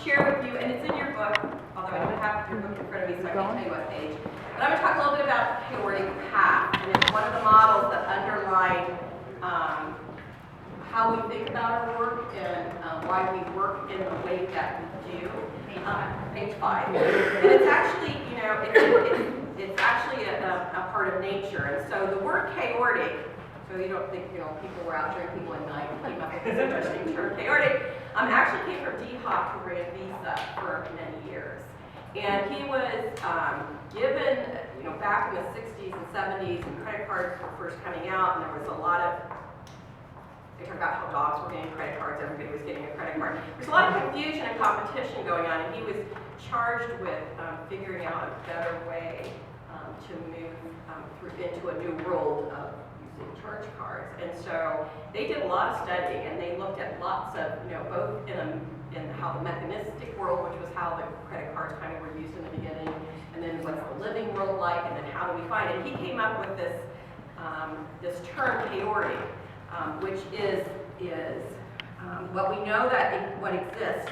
share with you, and it's in your book, although I don't have your book in front of me, so I can't tell you what page. But I'm going to talk a little bit about the Chaordic Path, and it's one of the models that underline how we think about our work and why we work in the way that we do. Page 5. And it's actually, you know, it's actually a part of nature. And so the word chaotic, so you don't think, you know, people were out drinking one night and came up with this interesting term, chaotic, actually came from D. Hawk, who ran Visa for many years. And he was given, you know, back in the 60s and 70s, and credit cards were first coming out, and there was a lot of, they talked about how dogs were getting credit cards, everybody was getting a credit card. There's a lot of confusion and competition going on, and he was charged with figuring out a better way to move into a new world of using charge cards. And so they did a lot of studying, and they looked at lots of, you know, both in how the mechanistic world, which was how the credit cards kind of were used in the beginning, and then what's the living world like, and then how do we find it. He came up with this term chaotic, which is what we know that what exists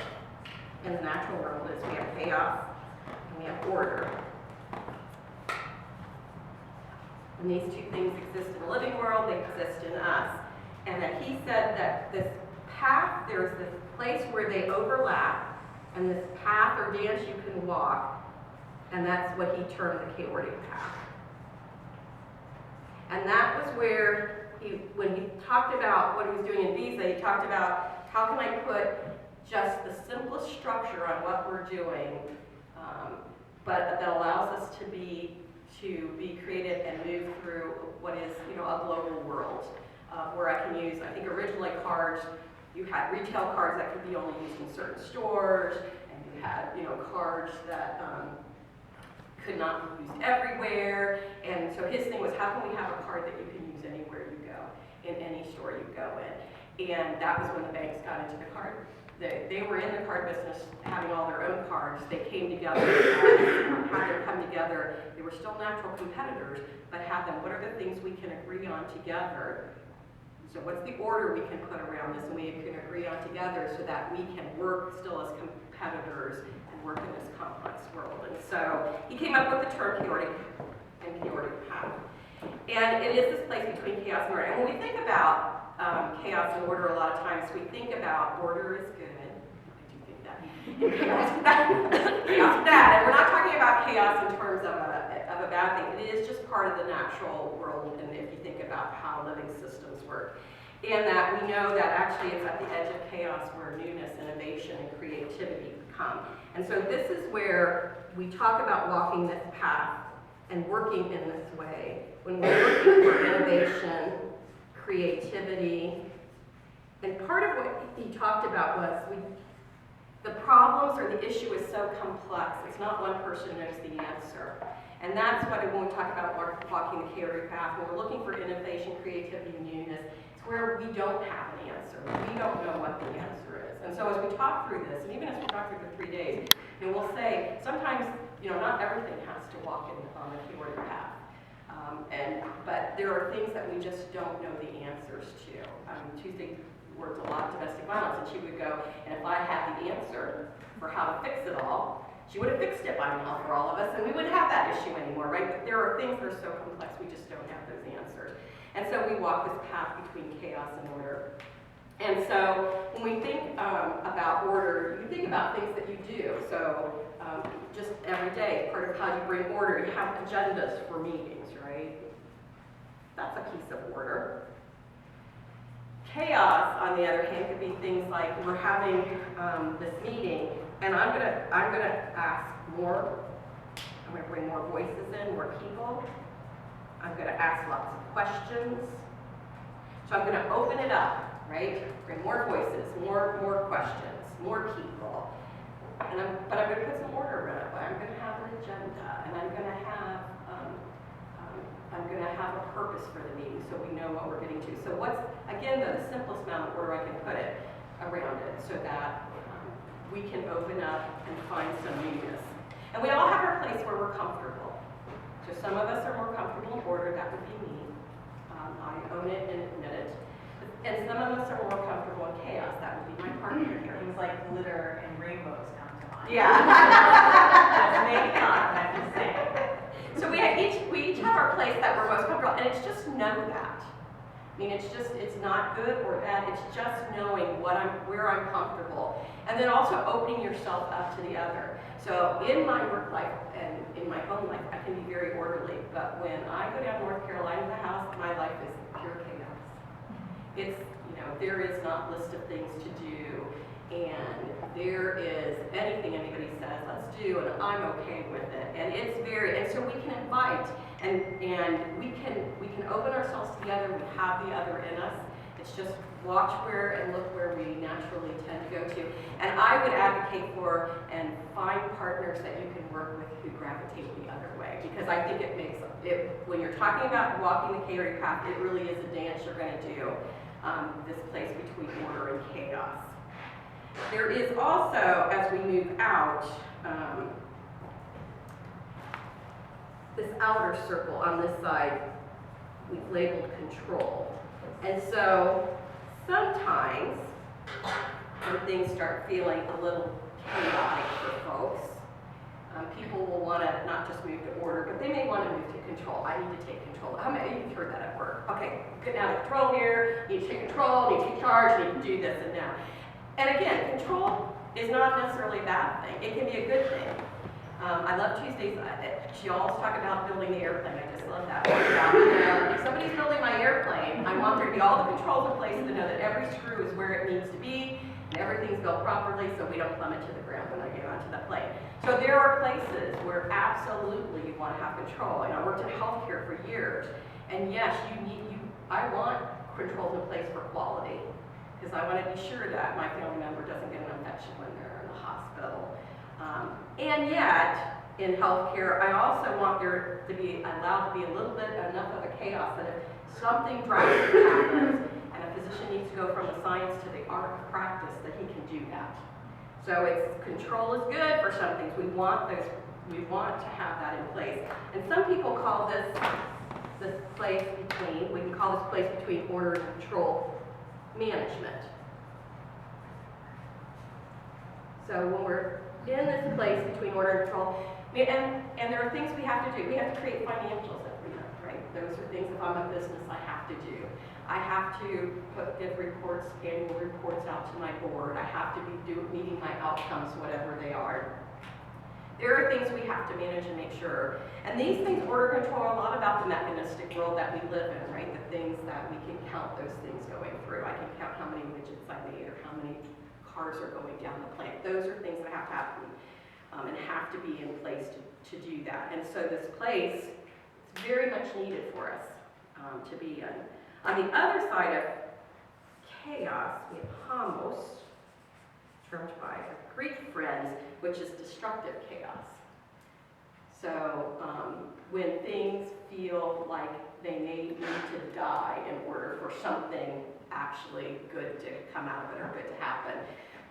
in the natural world is we have chaos and we have order. And these two things exist in the living world, they exist in us. And that he said that this path, there's this place where they overlap, and this path or dance you can walk, and that's what he termed the Chaordic Path. And that was where when he talked about what he was doing in Visa, he talked about how can I put just the simplest structure on what we're doing, but that allows us to be creative and move through what is, you know, a global world where I can use, I think originally cards, you had retail cards that could be only used in certain stores, and you had, you know, cards that could not be used everywhere. And so his thing was, how can we have a card that you can use anywhere you go, in any store you go in? And that was when the banks got into the card. They were in the card business, having all their own cards. They came together, had them come together. They were still natural competitors, but had them, what are the things we can agree on together? So what's the order we can put around this and we can agree on together so that we can work still as competitors and work in this complex world? And so he came up with the term chaotic and Chaordic Path. And it is this place between chaos and order. And when we think about chaos and order, a lot of times we think about order is good. I do think that. And chaos is bad. Chaos is bad. And we're not talking about chaos in terms of a bad thing. It is just part of the natural world, and if you think about how living systems work. And that we know that actually it's at the edge of chaos where newness, innovation, and creativity come. And so this is where we talk about walking this path and working in this way. When we're looking for innovation, creativity, and part of what he talked about was the problems or the issue is so complex. It's not one person knows the answer. And that's what when we talk about walking the Chaordic Path, when we're looking for innovation, creativity, and newness, it's where we don't have an answer. We don't know what the answer is. And so as we talk through this, and even as we talk through the 3 days, you know, we'll say sometimes, you know, not everything has to walk on the Chaordic Path. But there are things that we just don't know the answers to. Tuesday worked a lot of domestic violence, and she would go, and if I had the answer for how to fix it all, she would have fixed it by now for all of us, and we wouldn't have that issue anymore, right? But there are things that are so complex, we just don't have those answers. And so we walk this path between chaos and order. And so when we think about order, you think about things that you do. So just every day, part of how you bring order, you have agendas for meetings, right? That's a piece of order. Chaos, on the other hand, could be things like we're having this meeting, and I'm gonna ask more. I'm gonna bring more voices in, more people. I'm gonna ask lots of questions. So I'm gonna open it up, right? Bring more voices, more questions, more people. But I'm gonna put some order around it. I'm gonna have an agenda, and I'm gonna have a purpose for the meeting so we know what we're getting to. So what's, again, the simplest amount of order I can put it around it so that we can open up and find some newness. And we all have our place where we're comfortable. So some of us are more comfortable in order, that would be me. I own it and admit it. And some of us are more comfortable in chaos. That would be my partner here. Things like glitter and rainbows come to mind. Yeah. Just maybe not, I'm just saying. So we each have our place that we're most comfortable, and it's just know that. I mean, it's not good or bad. It's just knowing where I'm comfortable, and then also opening yourself up to the other. So in my work life and in my home life, I can be very orderly, but when I go down to North Carolina to the house, my life is pure chaos. It's, there is not a list of things to do, and there is anything anybody says, let's do, and I'm okay with it. And it's and so we can invite, and we can open ourselves together. We have the other in us. It's just watch where and look where we naturally tend to go to. And I would advocate for and find partners that you can work with who gravitate the other way, because I think it makes it, when you're talking about walking the Chaordic Path, it really is a dance you're going to do, this place between order and chaos. There is also, as we move out, this outer circle on this side we've labeled control. And so sometimes when things start feeling a little chaotic for folks, people will want to not just move to order, but they may want to move to control. I need to take control. How many of you have heard that at work? Okay, get out of control here, you need to take control, you need to take charge, you need to do this and that. And again, control is not necessarily a bad thing. It can be a good thing. I love Tuesdays. She always talk about building the airplane. I just love that. If somebody's building my airplane, I want there to be all the controls in place to know that every screw is where it needs to be and everything's built properly so we don't plummet to the ground when I get onto the plane. So there are places where absolutely you want to have control. And I worked in healthcare for years. And yes, I want controls in place for quality, because I want to be sure that my family member doesn't get an infection when they're in the hospital. And yet, in healthcare, I also want there to be allowed to be a little bit enough of a chaos that if something drastic happens and a physician needs to go from the science to the art of practice, that he can do that. So control is good for some things. We want to have that in place. And some people call this place between, we can call this place between order and control, management. So when we're in this place between order and control, and there are things we have to do. We have to create financials every month, right? Those are things, if I'm a business, I have to do. I have to give reports, annual reports out to my board. I have to be meeting my outcomes, whatever they are. There are things we have to manage and make sure. And these things, order and control, are a lot about the mechanistic world that we live in, right? The things that we can count those things going through. I can count how many widgets I made or how many cars are going down the plant. Those are things that have to happen and have to be in place to do that. And so this place is very much needed for us to be in. On the other side of chaos, we have homos, termed by our Greek friends, which is destructive chaos. So when things feel like they may need to die in order for something actually good to come out of it or good to happen.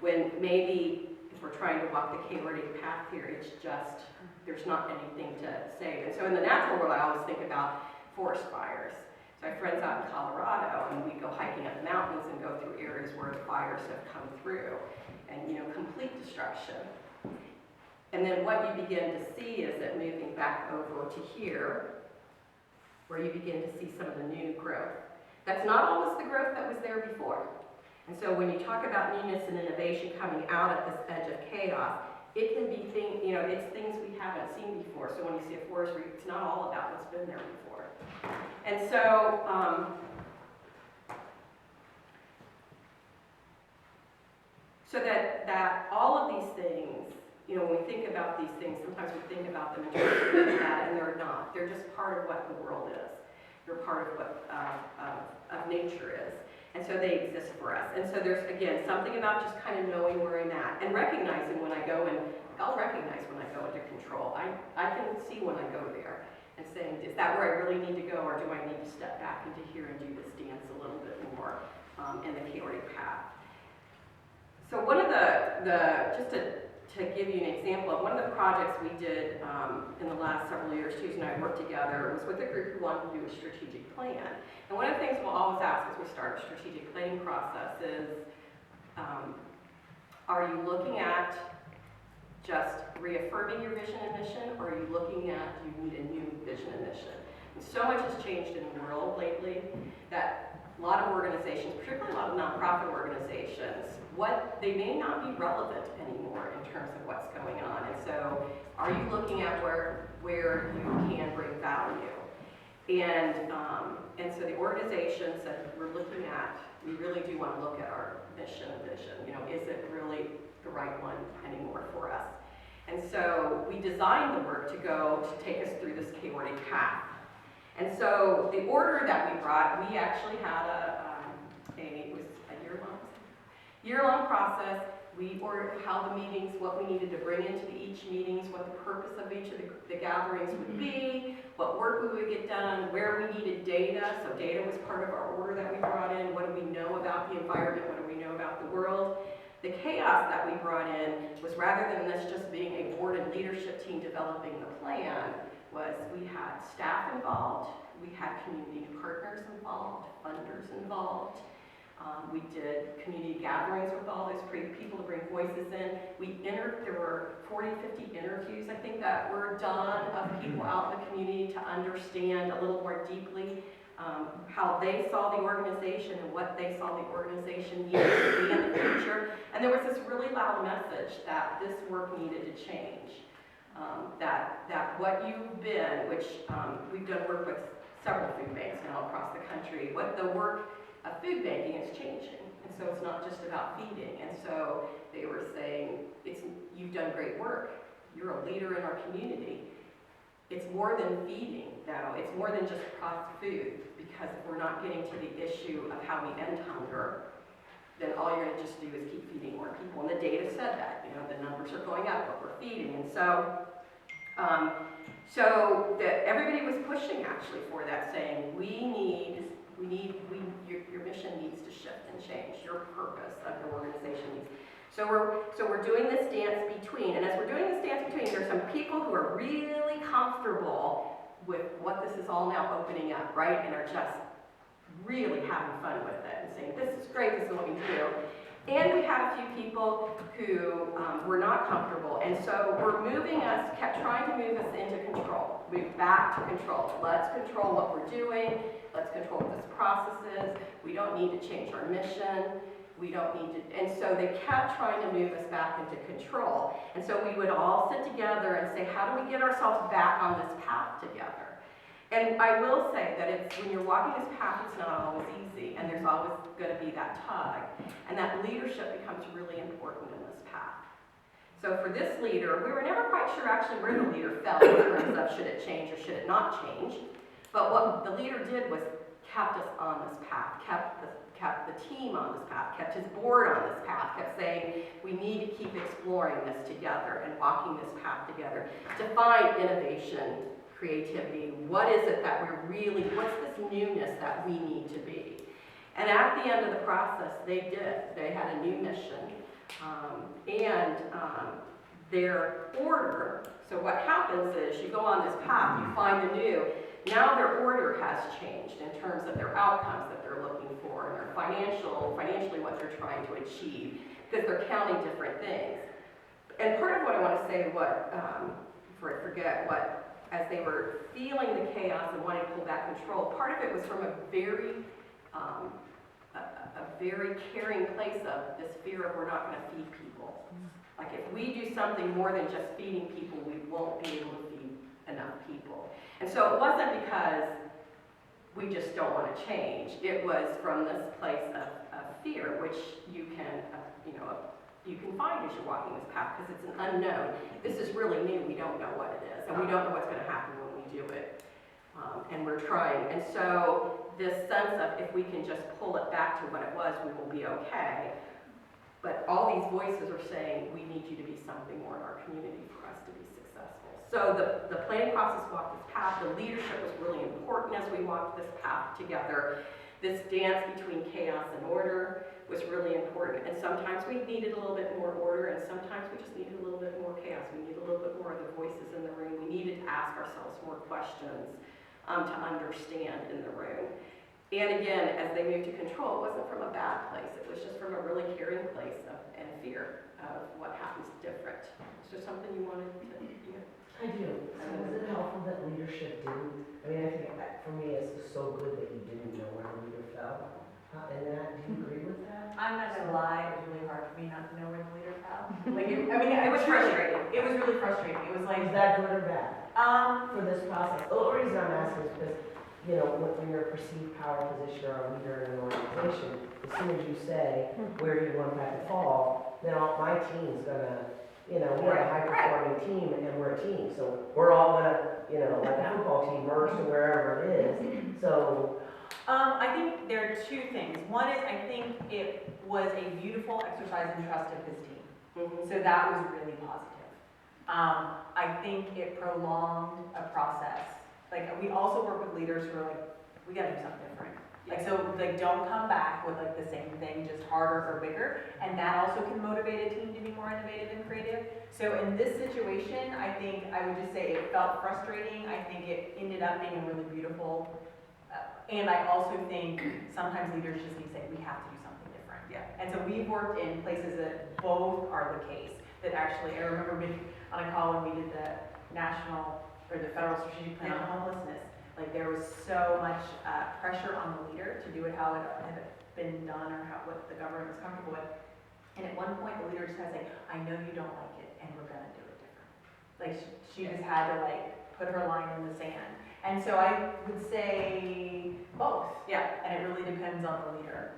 When maybe if we're trying to walk the Chaordic Path here, it's just, there's not anything to save. And so in the natural world, I always think about forest fires. So I have friends out in Colorado, and we go hiking up the mountains and go through areas where the fires have come through, and complete destruction. And then what you begin to see is that moving back over to here, where you begin to see some of the new growth. That's not always the growth that was there before. And so when you talk about newness and innovation coming out at this edge of chaos, it can be things, it's things we haven't seen before. So when you see a forestry, it's not all about what's been there before. And so, that all of these things, when we think about these things, sometimes we think about them in terms of good and bad, and they're not. They're just part of what the world is. They're part of what of nature is. And so they exist for us. And so there's, again, something about just kind of knowing where I'm at and recognizing when I go in. I'll recognize when I go into control. I can see when I go there and saying, is that where I really need to go, or do I need to step back into here and do this dance a little bit more in the Chaordic Path? So one of just to to give you an example of one of the projects we did in the last several years, Susan and I worked together, was with a group who wanted to do a strategic plan. And one of the things we'll always ask as we start a strategic planning process is, are you looking at just reaffirming your vision and mission, or are you looking at, do you need a new vision and mission? And so much has changed in the world lately that a lot of organizations, particularly a lot of nonprofit organizations, they may not be relevant anymore in terms of what's going on. And so, are you looking at where you can bring value? And so the organization said, we really do want to look at our mission and vision. You know, is it really the right one anymore for us? And so we designed the work to take us through this Chaordic Path. And so the order that we brought, we actually had it was a year-long process. We held the meetings, what we needed to bring into each meetings, what the purpose of each of the gatherings would be, what work we would get done, where we needed data. So data was part of our order that we brought in. What do we know about the environment? What do we know about the world? The chaos that we brought in was, rather than this just being a board and leadership team developing the plan, was we had staff involved, we had community partners involved, funders involved. We did community gatherings with all those people to bring voices in. There were 40, 50 interviews, I think, that were done of people out in the community to understand a little more deeply how they saw the organization and what they saw the organization needed to be in the future. And there was this really loud message that this work needed to change. That what you've been, which we've done work with several food banks now across the country, what the work of food banking is changing. And so it's not just about feeding. And so they were saying, you've done great work. You're a leader in our community. It's more than feeding, though. It's more than just processed food, because if we're not getting to the issue of how we end hunger, then all you're going to just do is keep feeding more people. And the data said that. You know, the numbers are going up, what we're feeding. And so, everybody was pushing actually for that, saying your mission needs to shift and change. Your purpose of your organization needs. So we're doing this dance between, and as we're doing this dance between, there's some people who are really comfortable with what this is all now opening up, right? And are just really having fun with it and saying, this is great, this is what we do. And we had a few people who were not comfortable, and so kept trying to move us into control, move back to control. Let's control what we're doing, let's control what this process is, we don't need to change our mission, we don't need to, and so they kept trying to move us back into control. And so we would all sit together and say, how do we get ourselves back on this path together? And I will say that when you're walking this path, it's not always easy, and there's always going to be that tug, and that leadership becomes really important in this path. So for this leader, we were never quite sure actually where the leader fell in terms of should it change or should it not change, but what the leader did was kept us on this path, kept the team on this path, kept his board on this path, kept saying we need to keep exploring this together and walking this path together to find innovation, creativity. What is it that what's this newness that we need to be? And at the end of the process, they did. They had a new mission, and their order, so what happens is you go on this path, you find the new. Now their order has changed in terms of their outcomes that they're looking for, and their financially what they're trying to achieve, because they're counting different things. And part of what I want to say, before I forget, as they were feeling the chaos and wanting to pull back control, part of it was from a very caring place of this fear of we're not going to feed people. Like if we do something more than just feeding people, we won't be able to feed enough people. And so it wasn't because we just don't want to change. It was from this place of fear, which you can find as you're walking this path, because it's an unknown. This is really new. We don't know what it is, and we don't know what's going to happen when we do it. And we're trying. And so this sense of if we can just pull it back to what it was, we will be okay. But all these voices are saying, we need you to be something more in our community for us to be successful. So the planning process walked this path. The leadership was really important as we walked this path together. This dance between chaos and order was really important. And sometimes we needed a little bit more order, and sometimes we just needed a little bit yes, we need a little bit more of the voices in the room. We needed to ask ourselves more questions to understand in the room. And again, as they moved to control, it wasn't from a bad place. It was just from a really caring place and fear of what happens different. Is there something you wanted to do? I do. So was it helpful that leadership didn't, I mean, I think that for me it's so good that you didn't know where the leader fell. And that, do you agree with that? I'm not gonna lie, it was really hard for me not to know where the leader fell. Like, It was frustrating. It was really frustrating. It was like, Is that good or bad um, for this process? The only reason I'm asking is because, you know, when you're a perceived power position or a leader in an organization, as soon as you say, where do you want that to fall, then all my team's gonna, you know, we have a high-performing team and we're a team. So we're all gonna, you know, like a football team, merge to wherever it is. So, I think there are two things. One is I think it was a beautiful exercise in trust of his team. So that was really positive. I think it prolonged a process. Like, we also work with leaders who are like, we gotta do something different. Like, so, like, don't come back with like the same thing, just harder or bigger. And that also can motivate a team to be more innovative and creative. So in this situation, I think I would just say it felt frustrating. I think it ended up being a really beautiful, and I also think sometimes leaders just need to say, we have to do something different. Yeah. And so we've worked in places that both are the case. That actually, I remember being on a call when we did the national or the federal strategic plan on homelessness. Like, there was so much pressure on the leader to do it how it had been done or how what the government was comfortable with. And at one point, the leader just had to say, I know you don't like it, and we're gonna do it different. Like, she just had to like put her line in the sand. And so I would say both. Yeah. And it really depends on the leader.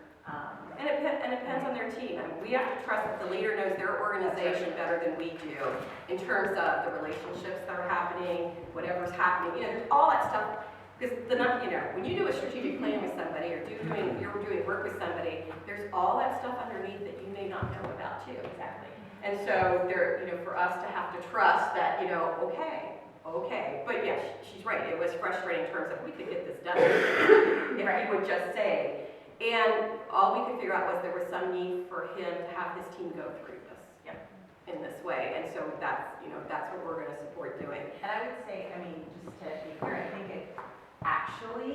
And it depends on their team. I mean, we have to trust that the leader knows their organization better than we do in terms of the relationships that are happening, whatever's happening, you know, there's all that stuff. Because you know, when you do a strategic plan with somebody or you're doing work with somebody, there's all that stuff underneath that you may not know about too. Exactly. And so there, you know, for us to have to trust that, you know, okay. But yes, she's right. It was frustrating in terms of we could get this done if he would just say. And all we could figure out was there was some need for him to have his team go through this in this way. And so that's, you know, that's what we're going to support doing. And I would say, I mean, just to be clear, I think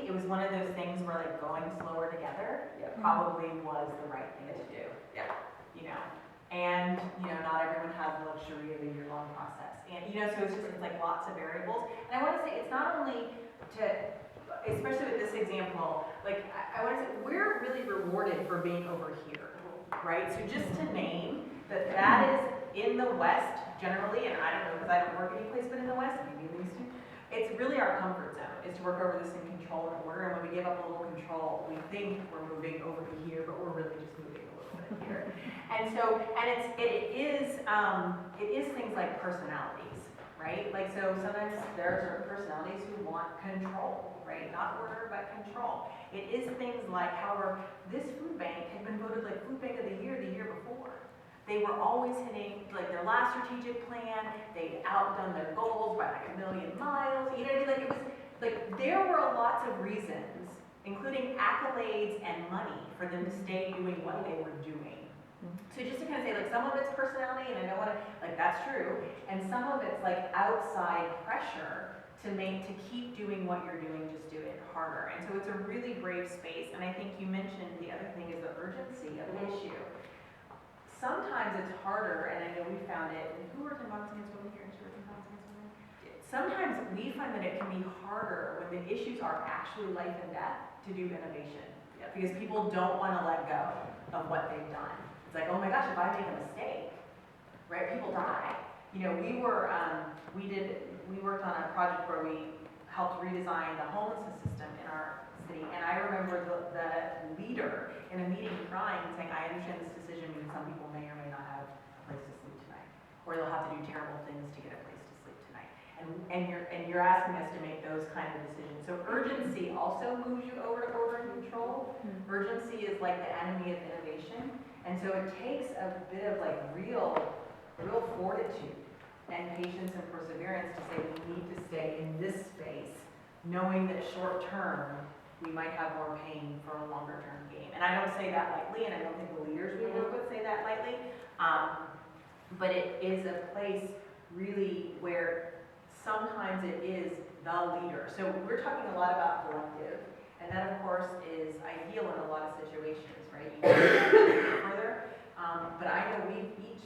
it was one of those things where like going slower together probably was the right thing to do. Yeah. You know, and you know, not everyone has the luxury of a year-long process. And you know, so it's like lots of variables. And I want to say it's not only to, especially with this example, like I want to say we're really rewarded for being over here, right? So just to name that is in the West generally, and I don't know because I don't work any place but in the West, maybe at least. It's really our comfort zone is to work over this in control and order. And when we give up a little control, we think we're moving over to here, but we're really just moving a little bit here. And so, and it is things like personalities, right? Like, so sometimes there are certain personalities who want control, right? Not order, but control. It is things like, however, this food bank had been voted like food bank of the year before. They were always hitting like their last strategic plan. They'd outdone their goals by like 1,000,000 miles. You know what I mean? Like, it was like there were lots of reasons, including accolades and money, for them to stay doing what they were doing. So just to kind of say, like, some of it's personality, and I don't want to, like, that's true, and some of it's like outside pressure to keep doing what you're doing, just do it harder. And so it's a really brave space. And I think you mentioned the other thing is the urgency of the issue. Sometimes it's harder, and I know we found it, and who worked in Violence Against Women here? Sometimes we find that it can be harder when the issues are actually life and death to do innovation. Because people don't want to let go of what they've done. It's like, oh my gosh, if I make a mistake, right, people die. You know, we worked on a project where we helped redesign the homelessness system in our city, and I remember the leader in a meeting crying and saying, I understand this decision means some people may or may not have a place to sleep tonight, or they'll have to do terrible things to get a place to sleep tonight. And you're asking us to make those kind of decisions. So urgency also moves you over to order and control. Urgency is like the enemy of innovation, and so it takes a bit of like real fortitude and patience and perseverance to say we need to stay in this space, knowing that short term we might have more pain for a longer term gain. And I don't say that lightly, and I don't think the leaders we work with say that lightly, but it is a place really where sometimes it is the leader. So we're talking a lot about collective, and that of course is ideal in a lot of situations, right? You can go further, but I know we've each